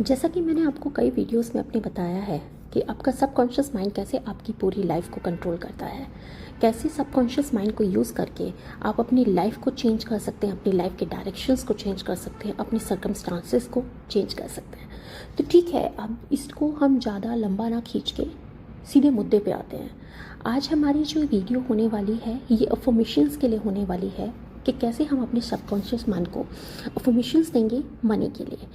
जैसा कि मैंने आपको कई वीडियोस में अपने बताया है कि आपका सबकॉन्शियस माइंड कैसे आपकी पूरी लाइफ को कंट्रोल करता है, कैसे सबकॉन्शियस माइंड को यूज़ करके आप अपनी लाइफ को चेंज कर सकते हैं, अपनी लाइफ के डायरेक्शंस को चेंज कर सकते हैं, अपनी सर्कमस्टांसेस को चेंज कर सकते हैं। तो ठीक है, अब इसको हम ज़्यादा लंबा ना खींच के सीधे मुद्दे पे आते हैं। आज हमारी जो वीडियो होने वाली है ये अफर्मेशंस के लिए होने वाली है कि कैसे हम अपने सबकॉन्शियस माइंड को अफर्मेशंस देंगे मनी के लिए।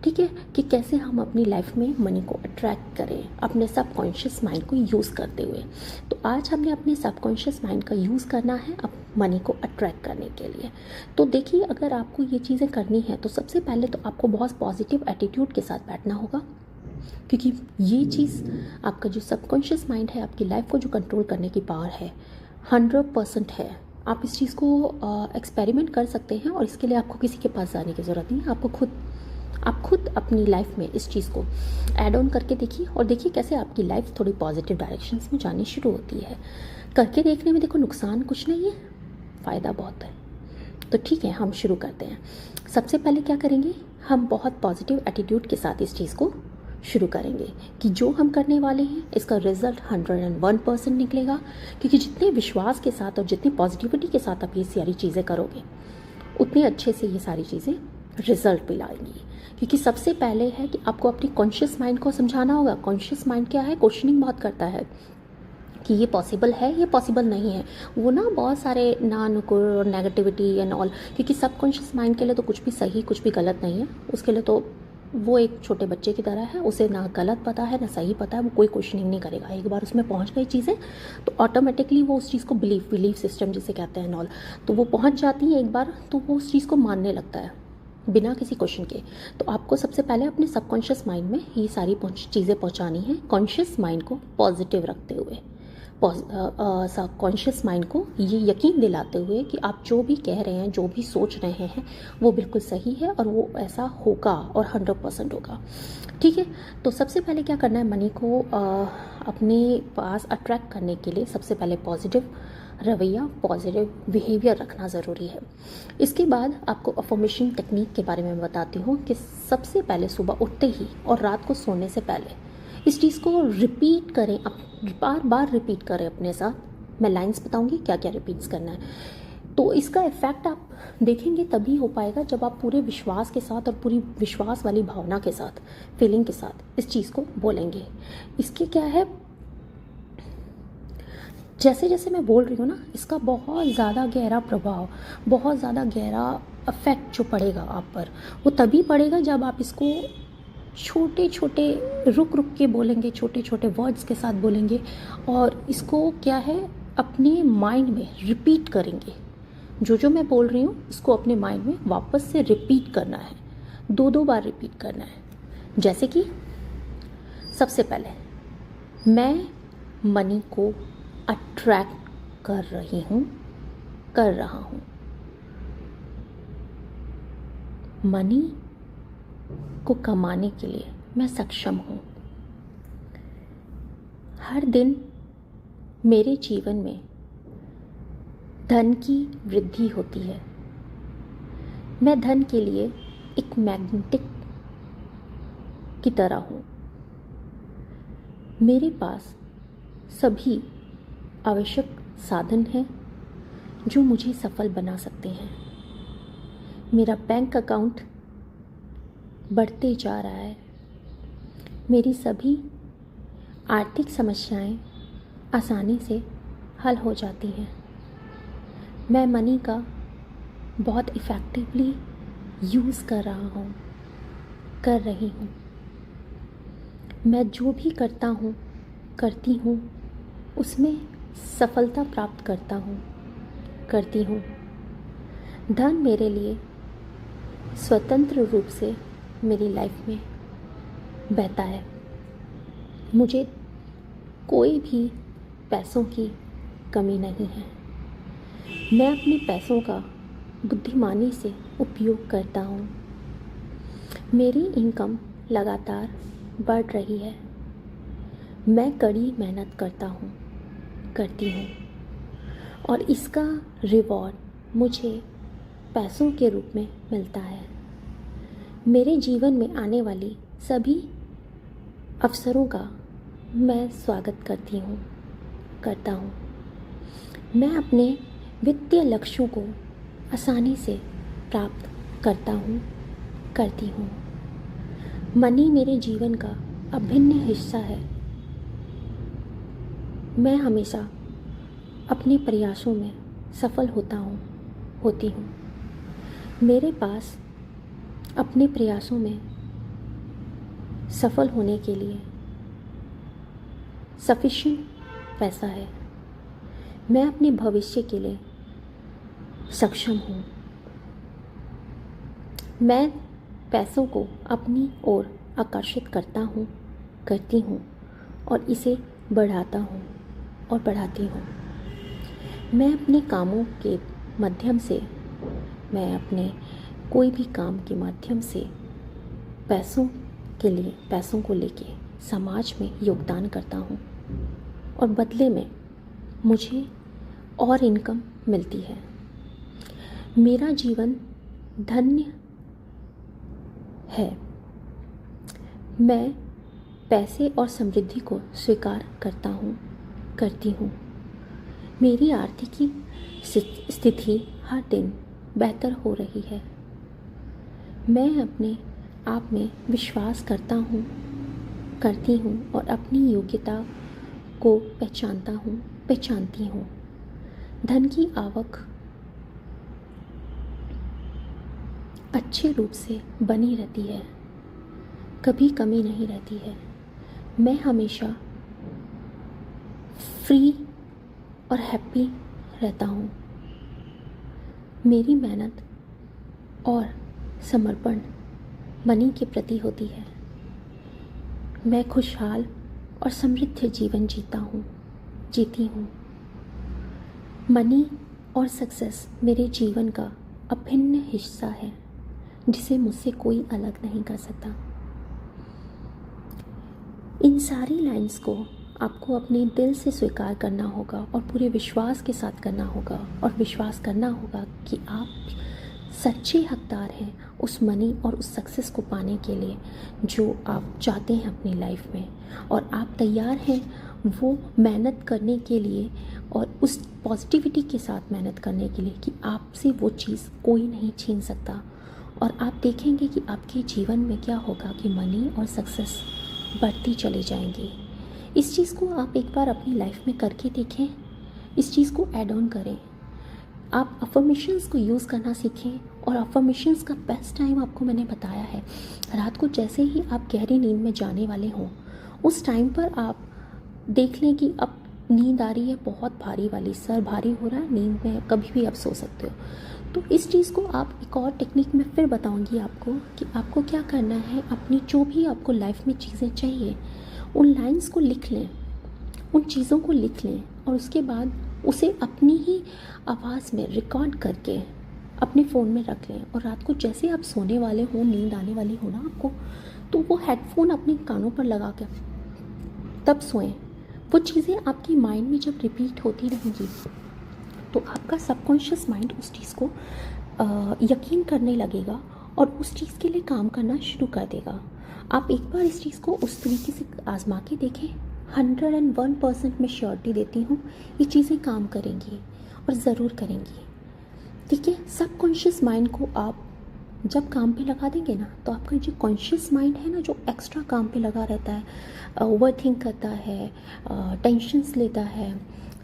ठीक है, कि कैसे हम अपनी लाइफ में मनी को अट्रैक्ट करें अपने सबकॉन्शियस माइंड को यूज़ करते हुए। तो आज हमने अपने सबकॉन्शियस माइंड का यूज़ करना है अब मनी को अट्रैक्ट करने के लिए। तो देखिए, अगर आपको ये चीज़ें करनी है तो सबसे पहले तो आपको बहुत पॉजिटिव एटीट्यूड के साथ बैठना होगा, क्योंकि ये चीज़ आपका जो सबकॉन्शियस माइंड है, आपकी लाइफ को जो कंट्रोल करने की पावर है 100% है। आप इस चीज़ को एक्सपेरिमेंट कर सकते हैं और इसके लिए आपको किसी के पास जाने की ज़रूरत नहीं है। आप खुद अपनी लाइफ में इस चीज़ को ऐड ऑन करके देखिए और देखिए कैसे आपकी लाइफ थोड़ी पॉजिटिव डायरेक्शंस में जानी शुरू होती है। करके देखने में देखो नुकसान कुछ नहीं है, फ़ायदा बहुत है। तो ठीक है, हम शुरू करते हैं। सबसे पहले क्या करेंगे, हम बहुत पॉजिटिव एटीट्यूड के साथ इस चीज़ को शुरू करेंगे कि जो हम करने वाले हैं इसका रिजल्ट 101% निकलेगा, क्योंकि जितने विश्वास के साथ और जितनी पॉजिटिविटी के साथ आप ये सारी चीज़ें करोगे उतने अच्छे से ये सारी चीज़ें रिजल्ट भी लाएंगी। क्योंकि सबसे पहले है कि आपको अपनी कॉन्शियस माइंड को समझाना होगा। कॉन्शियस माइंड क्या है, क्वेश्चनिंग बहुत करता है कि ये पॉसिबल है, ये पॉसिबल नहीं है। वो ना बहुत सारे ना नुकुर नेगेटिविटी एंड ऑल, क्योंकि सबकॉन्शियस माइंड के लिए तो कुछ भी सही कुछ भी गलत नहीं है। उसके लिए तो वो एक छोटे बच्चे की तरह है, उसे ना गलत पता है ना सही पता है, वो कोई क्वेश्चनिंग नहीं करेगा। एक बार उसमें पहुंच गई चीज़ें तो ऑटोमेटिकली वो उस चीज़ को बिलीफ सिस्टम जिसे कहते हैं नॉल, तो वो पहुंच जाती है एक बार, तो वो उस चीज़ को मानने लगता है बिना किसी क्वेश्चन के। तो आपको सबसे पहले अपने सबकॉन्शियस माइंड में ये सारी चीज़ें पहुँचानी है, कॉन्शियस माइंड को पॉजिटिव रखते हुए, सबकॉन्शियस माइंड को ये यकीन दिलाते हुए कि आप जो भी कह रहे हैं, जो भी सोच रहे हैं वो बिल्कुल सही है और वो ऐसा होगा और 100% होगा। ठीक है, तो सबसे पहले क्या करना है, मनी को अपने पास अट्रैक्ट करने के लिए सबसे पहले पॉजिटिव रवैया, पॉजिटिव बिहेवियर रखना ज़रूरी है। इसके बाद आपको अफर्मेशन टेक्निक के बारे में मैं बताती हूँ कि सबसे पहले सुबह उठते ही और रात को सोने से पहले इस चीज़ को रिपीट करें, आप बार बार रिपीट करें अपने साथ। मैं लाइंस बताऊंगी क्या क्या रिपीट्स करना है, तो इसका इफ़ेक्ट आप देखेंगे तभी हो पाएगा जब आप पूरे विश्वास के साथ और पूरी विश्वास वाली भावना के साथ, फीलिंग के साथ इस चीज़ को बोलेंगे। इसके क्या है, जैसे जैसे मैं बोल रही हूँ ना, इसका बहुत ज़्यादा गहरा प्रभाव, बहुत ज़्यादा गहरा इफेक्ट जो पड़ेगा आप पर, वो तभी पड़ेगा जब आप इसको छोटे छोटे रुक रुक के बोलेंगे, छोटे छोटे वर्ड्स के साथ बोलेंगे और इसको क्या है अपने माइंड में रिपीट करेंगे। जो जो मैं बोल रही हूँ इसको अपने माइंड में वापस से रिपीट करना है, 2 बार रिपीट करना है। जैसे कि सबसे पहले मैं मनी को अट्रैक्ट कर रहा हूँ। मनी को कमाने के लिए मैं सक्षम हूँ। हर दिन मेरे जीवन में धन की वृद्धि होती है। मैं धन के लिए एक मैग्नेटिक की तरह हूँ। मेरे पास सभी आवश्यक साधन हैं जो मुझे सफल बना सकते हैं। मेरा बैंक अकाउंट बढ़ते जा रहा है। मेरी सभी आर्थिक समस्याएं आसानी से हल हो जाती हैं। मैं मनी का बहुत इफ़ेक्टिवली यूज़ कर रही हूँ। मैं जो भी करती हूँ उसमें सफलता प्राप्त करती हूँ। धन मेरे लिए स्वतंत्र रूप से मेरी लाइफ में बहता है। मुझे कोई भी पैसों की कमी नहीं है। मैं अपने पैसों का बुद्धिमानी से उपयोग करता हूँ। मेरी इनकम लगातार बढ़ रही है। मैं कड़ी मेहनत करती हूँ और इसका रिवॉर्ड मुझे पैसों के रूप में मिलता है। मेरे जीवन में आने वाली सभी अवसरों का मैं स्वागत करता हूँ। मैं अपने वित्तीय लक्ष्यों को आसानी से प्राप्त करती हूँ। मनी मेरे जीवन का अभिन्न हिस्सा है। मैं हमेशा अपने प्रयासों में सफल होती हूँ। मेरे पास अपने प्रयासों में सफल होने के लिए सफिशिएंट पैसा है। मैं अपने भविष्य के लिए सक्षम हूँ। मैं पैसों को अपनी ओर आकर्षित करती हूँ और इसे बढ़ाती हूँ। मैं अपने कामों के माध्यम से मैं अपने कोई भी काम के माध्यम से पैसों को लेके समाज में योगदान करता हूँ और बदले में मुझे और इनकम मिलती है। मेरा जीवन धन्य है। मैं पैसे और समृद्धि को स्वीकार करती हूँ। मेरी आर्थिक स्थिति हर दिन बेहतर हो रही है। मैं अपने आप में विश्वास करती हूँ और अपनी योग्यता को पहचानती हूँ। धन की आवक अच्छे रूप से बनी रहती है, कभी कमी नहीं रहती है। मैं हमेशा फ्री और हैप्पी रहता हूँ। मेरी मेहनत और समर्पण मनी के प्रति होती है। मैं खुशहाल और समृद्ध जीवन जीती हूँ। मनी और सक्सेस मेरे जीवन का अभिन्न हिस्सा है, जिसे मुझसे कोई अलग नहीं कर सकता। इन सारी लाइन्स को आपको अपने दिल से स्वीकार करना होगा और पूरे विश्वास के साथ करना होगा और विश्वास करना होगा कि आप सच्चे हकदार हैं उस मनी और उस सक्सेस को पाने के लिए जो आप चाहते हैं अपनी लाइफ में, और आप तैयार हैं वो मेहनत करने के लिए और उस पॉजिटिविटी के साथ मेहनत करने के लिए कि आपसे वो चीज़ कोई नहीं छीन सकता। और आप देखेंगे कि आपके जीवन में क्या होगा कि मनी और सक्सेस बढ़ती चली जाएंगी। इस चीज़ को आप एक बार अपनी लाइफ में करके देखें, इस चीज़ को ऐड ऑन करें। आप अफर्मेशंस को यूज़ करना सीखें, और अफर्मेशंस का बेस्ट टाइम आपको मैंने बताया है। रात को जैसे ही आप गहरी नींद में जाने वाले हों, उस टाइम पर आप देख लें कि अब नींद आ रही है बहुत भारी वाली, सर भारी हो रहा है, नींद में कभी भी आप सो सकते हो। तो इस चीज़ को आप एक और टेक्निक में फिर बताऊंगी आपको कि आपको क्या करना है। अपनी जो भी आपको लाइफ में चीज़ें चाहिए उन लाइंस को लिख लें, उन चीज़ों को लिख लें, और उसके बाद उसे अपनी ही आवाज़ में रिकॉर्ड करके अपने फ़ोन में रख लें। और रात को जैसे आप सोने वाले हो, नींद आने वाली हो ना आपको, तो वो हेडफोन अपने कानों पर लगा कर तब सोएं। वो चीज़ें आपकी माइंड में जब रिपीट होती रहेंगी तो आपका सबकॉन्शियस माइंड उस चीज़ को यकीन करने लगेगा और उस चीज़ के लिए काम करना शुरू कर देगा। आप एक बार इस चीज़ को उस तरीके से आजमा के देखें। 101% मैं श्योरिटी देती हूँ ये चीज़ें काम करेंगी और ज़रूर करेंगी। ठीक है, सबकॉन्शियस माइंड को आप जब काम पे लगा देंगे ना, तो आपका जो कॉन्शियस माइंड है ना, जो एक्स्ट्रा काम पे लगा रहता है, ओवर थिंक करता है, टेंशन्स लेता है,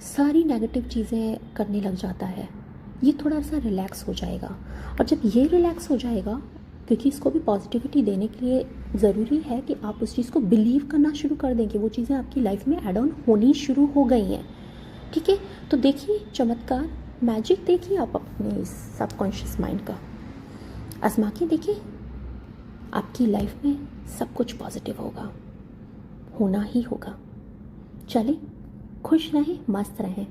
सारी नेगेटिव चीज़ें करने लग जाता है, ये थोड़ा सा रिलैक्स हो जाएगा। और जब ये रिलैक्स हो जाएगा, क्योंकि इसको भी पॉजिटिविटी देने के लिए ज़रूरी है कि आप उस चीज़ को बिलीव करना शुरू कर दें कि वो चीज़ें आपकी लाइफ में ऐड ऑन होनी शुरू हो गई हैं। ठीक है, तो देखिए चमत्कार, मैजिक देखिए आप अपने सबकॉन्शियस माइंड का आजमा के देखिए। आपकी लाइफ में सब कुछ पॉजिटिव होगा, होना ही होगा। चलिए, खुश रहें, मस्त रहें।